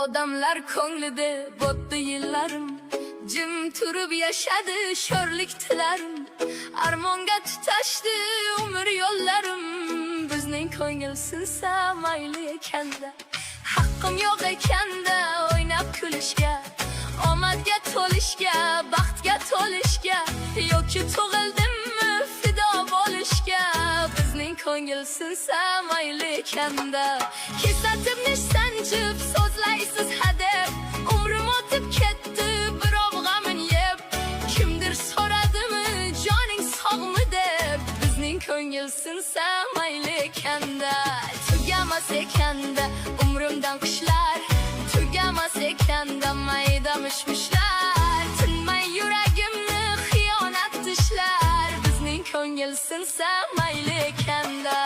Odamlar ko'nglida botdi yillarim, jim turib yashadi sho'rlik tilarim. Armonga tutashdi umr yo'llarim, bizning ko'ngil sinsa mayli ekanda. Haqqim yo'q ekanda o'ynab kulishga, omadga to'lishga, baxtga to'lishga, yoki tug'ildimmi fido bo'lishga. Bizning ko'ngil sinsa mayli ekanda. Kesatibni sanjib so'zlaysiz hadeb, umrim o'tib ketdi birov g'amin yeb. Kimdir so'radimi joning sog'mi deb, bizning ko'ngil sinsa mayli ekanda. Tugamas ekanda umrimdan qishlar, tugamas ekanda mayda mishmishlar. Tinmay yuragimni xiyonat tishlar, bizning ko'ngil sinsa mayli ekanda.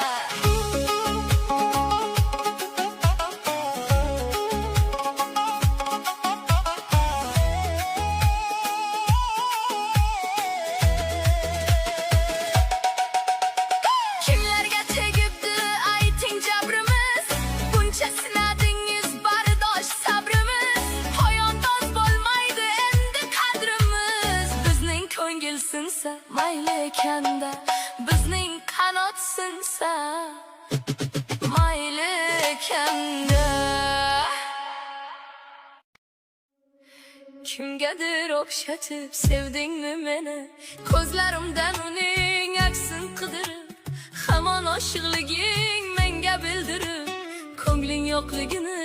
Kimlarga tegibdi ayting jabrimiz, buncha sinadingiz bardosh sabrimiz. Poyondoz bo'lmaydi endi qadrimiz, bizning ko'ngil sinsa mayli ekanda. Bizning qanot sinsa mayli ekanda. Kimgadir o'xshatib sevdingmi meni, ko'zlarimdan uning aksin qidirib, hamon oshiqliging menga bildirib, ko'ngling yo'qligini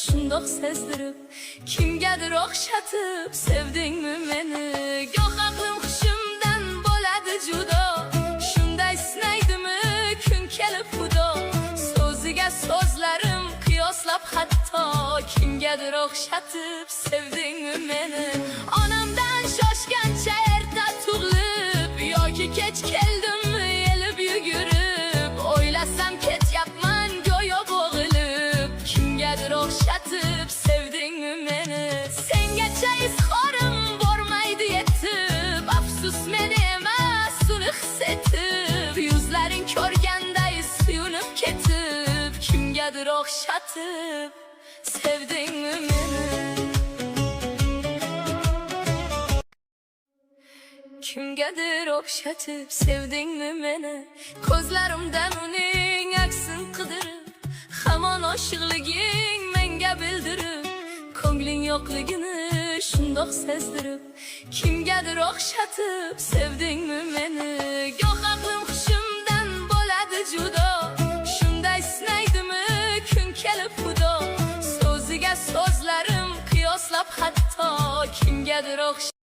shundoq sezdirib. Kimgadir o'xshatib sevdingmi meni, goh aqlim hushimdan bo'ladi judo, shunday sinaydimi kun kelib xudo. So'ziga so'zlarim qiyoslab hatto, kimgadir o'xshatib sevdingmi meni. Onamdan shoshgancha erta tug'ilib, yoki kech keldimmi elib yugurib, o'ylasam ketyapman go'yo bo'g'ilib. Kimgadir o'xshatib sevdingmi meni, sengacha izhorim bormaydi yetib, afsus meni emas uni his etib, yuzlaring ko'rganday suyunib ketib. Kimgadir o'xshatib sevdingmi meni, kimgadir o'xshatib sevdingmi meni, ko'zlarimdan uning aksin qidirib, hamon oshiqliging menga bildirib, ko'ngling yo'qligini shundoq sezdirib. Kimgadir o'xshatib sevdingmi meni, goh aqlim hushimdan bo'ladi judo, shunday sinaydimi kun kelib xudo. So'ziga so'zlarim qiyoslab hatto, kimgadir o'xshatib